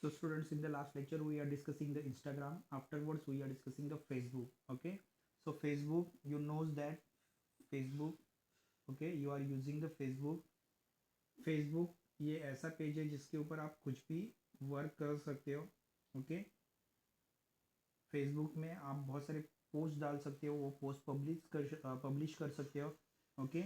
So students, in the last lecture we are discussing the Instagram. Afterwards we are discussing the Facebook. Okay. So Facebook, you knows that Facebook. Okay, you are using the Facebook. Facebook ये ऐसा page है जिसके ऊपर आप कुछ भी work कर सकते हो. ओके. फेसबुक में आप बहुत सारे पोस्ट डाल सकते हो, वो पोस्ट पब्लिश कर सकते हो. ओके.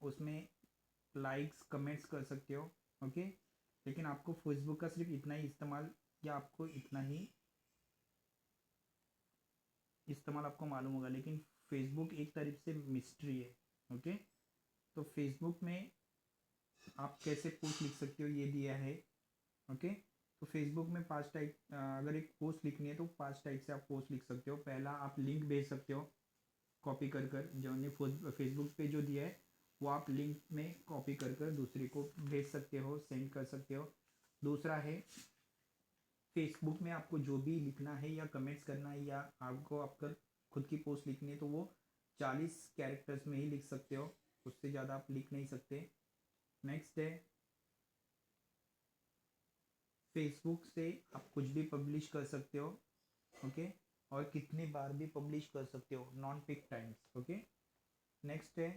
उसमें लाइक्स कमेंट्स कर सकते हो. ओके. लेकिन आपको फेसबुक का सिर्फ इतना ही इस्तेमाल, या आपको इतना ही इस्तेमाल आपको मालूम होगा, लेकिन फेसबुक एक तरीके से मिस्ट्री है. ओके. तो फेसबुक में आप कैसे पोस्ट लिख सकते हो ये दिया है. ओके. तो फेसबुक में 5 टाइप, अगर एक पोस्ट लिखनी है तो 5 टाइप से आप पोस्ट लिख सकते हो. पहला, आप लिंक भेज सकते हो कॉपी कर कर, जो ने फेसबुक पे जो दिया है वो आप लिंक में कॉपी कर कर दूसरे को भेज सकते हो, सेंड कर सकते हो. दूसरा है, फेसबुक में आपको जो भी लिखना है या कमेंट्स करना है या आपको आपका खुद की पोस्ट लिखनी है तो वो 40 कैरेक्टर्स में ही लिख सकते हो, उससे ज़्यादा आप लिख नहीं सकते. नेक्स्ट है, फेसबुक से आप कुछ भी पब्लिश कर सकते हो. ओके. और कितनी बार भी पब्लिश कर सकते हो, non peak times. Okay. Next है,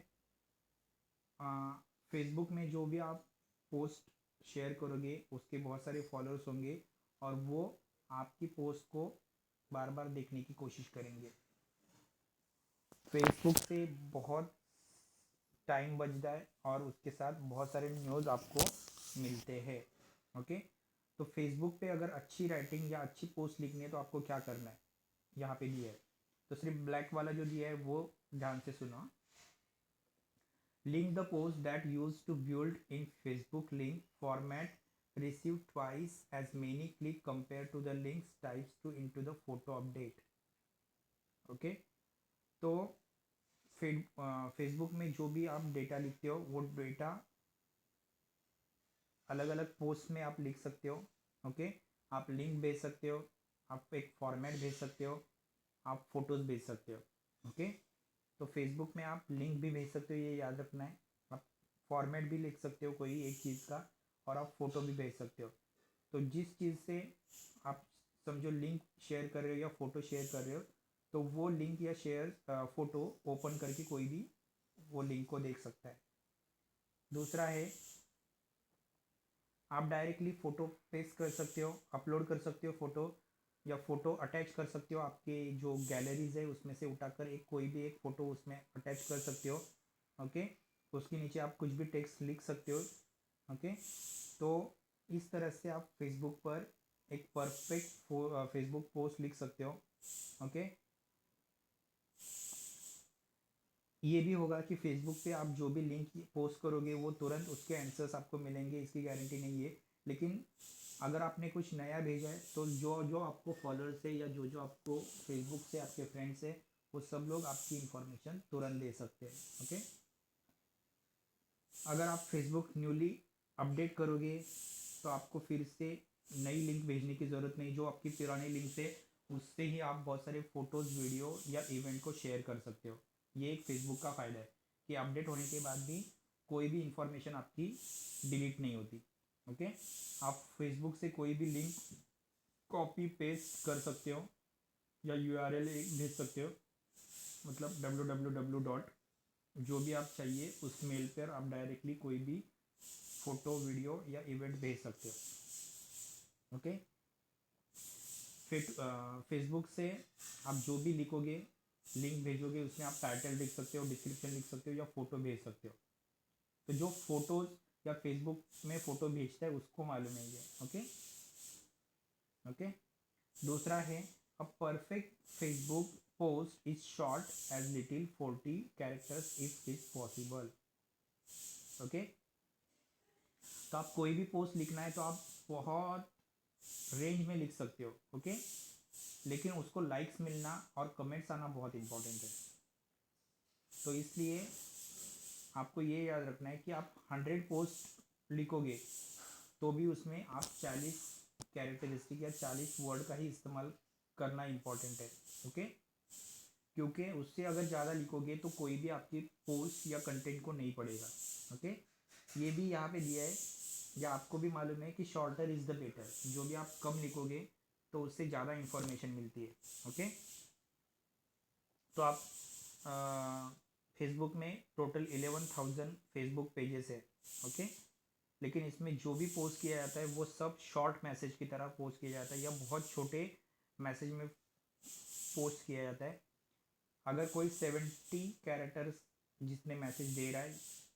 फेसबुक में जो भी आप पोस्ट शेयर करोगे उसके बहुत सारे फॉलोअर्स होंगे और वो आपकी पोस्ट को बार बार देखने की कोशिश करेंगे. फेसबुक से बहुत टाइम बचता है और उसके साथ बहुत सारे न्यूज़ आपको मिलते हैं. ओके. तो फेसबुक पे अगर अच्छी राइटिंग या अच्छी पोस्ट लिखनी है तो आपको क्या करना है, यहाँ पे दिया है. तो सिर्फ ब्लैक वाला जो दिया है वो ध्यान से सुनो. Link the post that used to build in Facebook link format receive twice as many click compared to the links types to into the photo update. Okay. तो फेसबुक में जो भी आप डेटा लिखते हो वो डेटा अलग अलग पोस्ट में आप लिख सकते हो. ओके. आप लिंक भेज सकते हो, आप एक फॉर्मेट भेज सकते हो, आप फोटोज़ भेज सकते हो. ओके. तो फेसबुक में आप लिंक भी भेज सकते हो, ये याद रखना है. आप फॉर्मेट भी लिख सकते हो कोई एक चीज़ का, और आप फ़ोटो भी भेज सकते हो. तो जिस चीज़ से आप समझो लिंक शेयर कर रहे हो या फ़ोटो शेयर कर रहे हो, तो वो लिंक या शेयर फ़ोटो ओपन करके कोई भी वो लिंक को देख सकता है. दूसरा है, आप डायरेक्टली फ़ोटो पेस्ट कर सकते हो, अपलोड कर सकते हो फ़ोटो, या फ़ोटो अटैच कर सकते हो. आपके जो गैलरीज है उसमें से उठाकर एक कोई भी एक फ़ोटो उसमें अटैच कर सकते हो. ओके. उसके नीचे आप कुछ भी टेक्स्ट लिख सकते हो. ओके. तो इस तरह से आप फेसबुक पर एक परफेक्ट फेसबुक पोस्ट लिख सकते हो. ओके. ये भी होगा कि फेसबुक पे आप जो भी लिंक पोस्ट करोगे वो तुरंत उसके आंसर्स आपको मिलेंगे, इसकी गारंटी नहीं है. लेकिन अगर आपने कुछ नया भेजा है तो जो जो आपको फॉलोअर्स है या जो जो आपको फेसबुक से आपके फ्रेंड्स है वो सब लोग आपकी इंफॉर्मेशन तुरंत ले सकते हैं. ओके. अगर आप फेसबुक न्यूली अपडेट करोगे तो आपको फिर से नई लिंक भेजने की ज़रूरत नहीं. जो आपकी पुरानी लिंक से उससे ही आप बहुत सारे फ़ोटोज़, वीडियो या इवेंट को शेयर कर सकते हो. ये एक फेसबुक का फ़ायदा है कि अपडेट होने के बाद भी कोई भी इंफॉर्मेशन आपकी डिलीट नहीं होती. ओके. आप फेसबुक से कोई भी लिंक कॉपी पेस्ट कर सकते हो या यूआरएल एक भेज सकते हो, मतलब www. जो भी आप चाहिए उस मेल पर आप डायरेक्टली कोई भी फ़ोटो, वीडियो या इवेंट भेज सकते हो. ओके. फिर फेसबुक से आप जो भी लिखोगे, लिंक भेजोगे, उसमें आप टाइटल लिख सकते हो, डिस्क्रिप्शन लिख सकते हो या फ़ोटो भेज सकते हो. तो जो फोटोज़ या फेसबुक में फ़ोटो भेजता है उसको मालूम है ये. ओके. ओके. दूसरा है, a perfect Facebook post is short as little 40 characters if is possible. Okay. तो आप कोई भी पोस्ट लिखना है तो आप बहुत रेंज में लिख सकते हो. ओके. लेकिन उसको लाइक्स मिलना और कमेंट्स आना बहुत इंपॉर्टेंट है. तो इसलिए आपको ये याद रखना है कि आप 100 पोस्ट लिखोगे तो भी उसमें आप 40 कैरेक्टरिस्टिक या 40 वर्ड का ही इस्तेमाल करना इम्पोर्टेंट है. ओके. क्योंकि उससे अगर ज़्यादा लिखोगे तो कोई भी आपकी पोस्ट या कंटेंट को नहीं पढ़ेगा. ओके. ये भी यहाँ पे दिया है या आपको भी मालूम है कि शॉर्टर इज़ द बेटर, जो भी आप कम लिखोगे तो उससे ज़्यादा इंफॉर्मेशन मिलती है। ओके, तो आप फेसबुक में टोटल 11,000 फेसबुक पेजेस है। ओके, लेकिन इसमें जो भी पोस्ट किया जाता है वो सब शॉर्ट मैसेज की तरह पोस्ट किया जाता है या बहुत छोटे मैसेज में पोस्ट किया जाता है। अगर कोई 70 कैरेक्टर्स जितने मैसेज दे रहा है,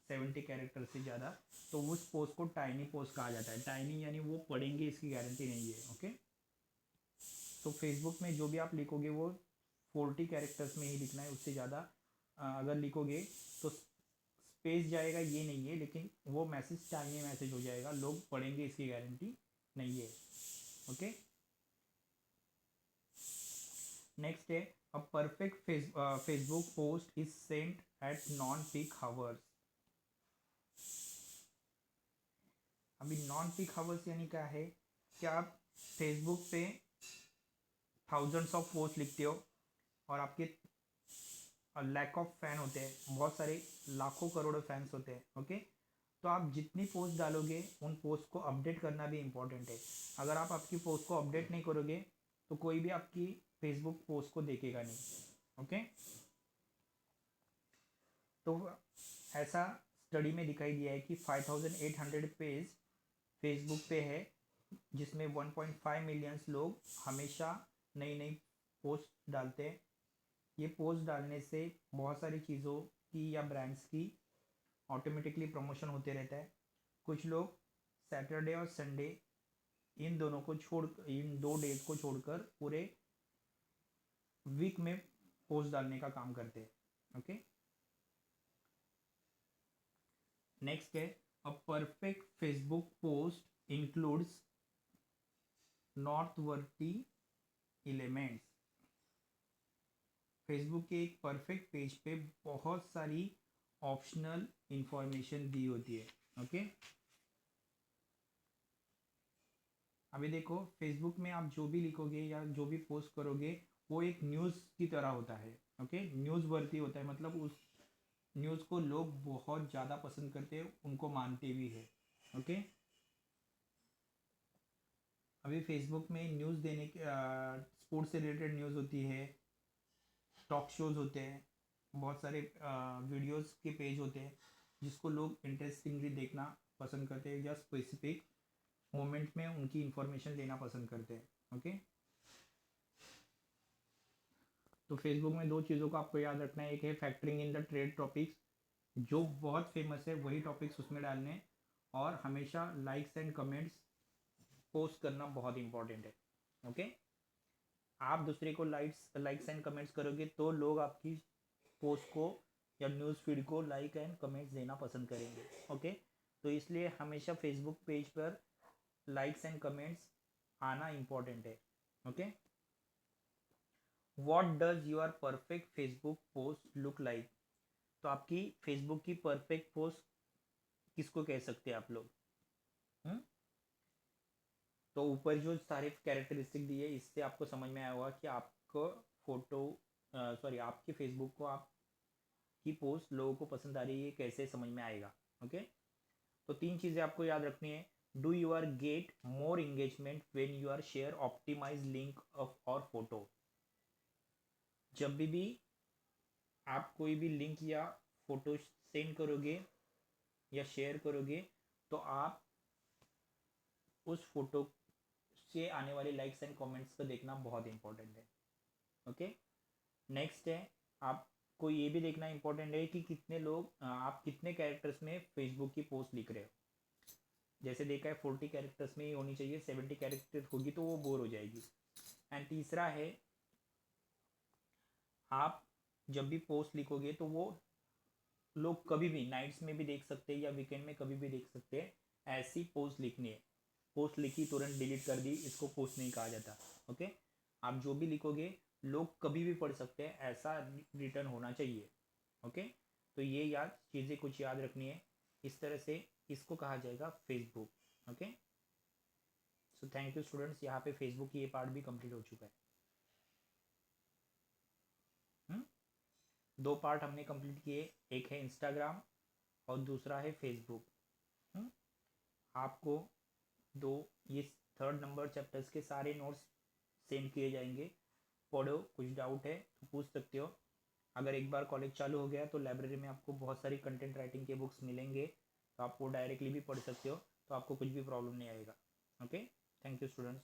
70 कैरेक्टर से ज़्यादा, तो उस पोस्ट को टाइनी पोस्ट कहा जाता है। टाइनी यानी वो पढ़ेंगे इसकी गारंटी नहीं है। ओके, तो फेसबुक में जो भी आप लिखोगे वो 40 कैरेक्टर्स में ही लिखना है, उससे ज़्यादा अगर लिखोगे तो स्पेस जाएगा ये नहीं है, लेकिन वो मैसेज टाइनी मैसेज हो जाएगा, लोग पढ़ेंगे इसकी गारंटी नहीं है। ओके, नेक्स्ट है a perfect Facebook post is sent at non peak hours. अभी नॉन पीक हावर्स यानी क्या है कि आप फेसबुक पे थाउजेंड्स ऑफ पोस्ट लिखते हो और आपके लैक ऑफ फैन होते हैं, बहुत सारे लाखों करोड़ों फैंस होते हैं। ओके, तो आप जितनी पोस्ट डालोगे उन पोस्ट को अपडेट करना भी इम्पोर्टेंट है। अगर आप आपकी पोस्ट को अपडेट नहीं करोगे तो कोई भी आपकी फेसबुक पोस्ट को देखेगा नहीं। ओके, तो ऐसा स्टडी में दिखाई दिया है कि 5,800 पेज फेसबुक पे है, जिसमें 1.5 मिलियंस लोग हमेशा नई नई पोस्ट डालते हैं। ये पोस्ट डालने से बहुत सारी चीज़ों की या ब्रांड्स की ऑटोमेटिकली प्रमोशन होते रहता है। कुछ लोग सैटरडे और संडे इन 2 डेज को छोड़कर पूरे वीक में पोस्ट डालने का काम करते हैं। ओके, नेक्स्ट है a perfect Facebook post includes noteworthy elements. Facebook के एक परफेक्ट पेज पे बहुत सारी ऑप्शनल इंफॉर्मेशन दी होती है। ओके, अभी देखो फेसबुक में आप जो भी लिखोगे या जो भी पोस्ट करोगे वो एक न्यूज़ की तरह होता है। ओके, न्यूज़ वर्ती होता है, मतलब उस न्यूज़ को लोग बहुत ज़्यादा पसंद करते हैं, उनको मानते भी है। ओके, अभी फेसबुक में न्यूज़ देने के स्पोर्ट्स से रिलेटेड न्यूज़ होती है, टॉक शोज़ होते हैं, बहुत सारे वीडियोस के पेज होते हैं जिसको लोग इंटरेस्टिंगली देखना पसंद करते हैं या स्पेसिफिक मोमेंट में उनकी इंफॉर्मेशन लेना पसंद करते हैं। ओके, तो फेसबुक में दो चीज़ों को आपको याद रखना है, एक है factoring in the trade topics, जो बहुत फेमस है वही टॉपिक्स उसमें डालने हैं, और हमेशा लाइक्स एंड कमेंट्स पोस्ट करना बहुत इंपॉर्टेंट है। ओके, आप दूसरे को लाइक्स एंड कमेंट्स करोगे तो लोग आपकी पोस्ट को या न्यूज़ फीड को लाइक एंड कमेंट्स देना पसंद करेंगे। ओके, तो इसलिए हमेशा फेसबुक पेज पर लाइक्स एंड कमेंट्स आना इम्पोर्टेंट है। Okay, what does your perfect Facebook post look like. तो आपकी फेसबुक की परफेक्ट पोस्ट किसको कह सकते हैं आप लोग? हम्म? तो ऊपर जो सारे कैरेक्टरिस्टिक दिए इससे आपको समझ में आया होगा कि आपको फोटो सॉरी आपकी फेसबुक को आप की पोस्ट लोगों को पसंद आ रही है, कैसे समझ में आएगा। ओके, तो 3 चीज़ें आपको याद रखनी है। Do you are get more engagement when you are share optimize link of और फोटो। जब भी आप कोई भी लिंक या फोटो सेंड करोगे या शेयर करोगे तो आप उस फोटो से आने वाले लाइक्स एंड कमेंट्स को देखना बहुत इंपॉर्टेंट है। ओके, नेक्स्ट है आपको ये भी देखना इंपॉर्टेंट है कि कितने लोग आप कितने कैरेक्टर्स में फेसबुक की पोस्ट लिख रहे हो। जैसे देखा है 40 कैरेक्टर्स में ही होनी चाहिए, 70 कैरेक्टर होगी तो वो बोर हो जाएगी। एंड तीसरा है आप जब भी पोस्ट लिखोगे तो वो लोग कभी भी नाइट्स में भी देख सकते हैं या वीकेंड में कभी भी देख सकते हैं। ऐसी पोस्ट लिखनी है, पोस्ट लिखी तुरंत डिलीट कर दी, इसको पोस्ट नहीं कहा जाता। ओके, आप जो भी लिखोगे लोग कभी भी पढ़ सकते हैं, ऐसा रिटर्न होना चाहिए। ओके, तो ये चीज़ें कुछ याद रखनी है। इस तरह से इसको कहा जाएगा Facebook. Okay, so thank you students, यहाँ पे फेसबुक की ये पार्ट भी कंप्लीट हो चुका है। 2 पार्ट हमने कंप्लीट किए, एक है इंस्टाग्राम और दूसरा है फेसबुक। आपको दो ये थर्ड नंबर चैप्टर्स के सारे नोट्स सेंड किए जाएंगे। पढ़ो, कुछ डाउट है तो पूछ सकते हो। अगर एक बार कॉलेज चालू हो गया तो लाइब्रेरी में आपको बहुत सारी कंटेंट राइटिंग के बुक्स मिलेंगे, तो आप वो डायरेक्टली भी पढ़ सकते हो, तो आपको कुछ भी प्रॉब्लम नहीं आएगा। Okay, thank you students.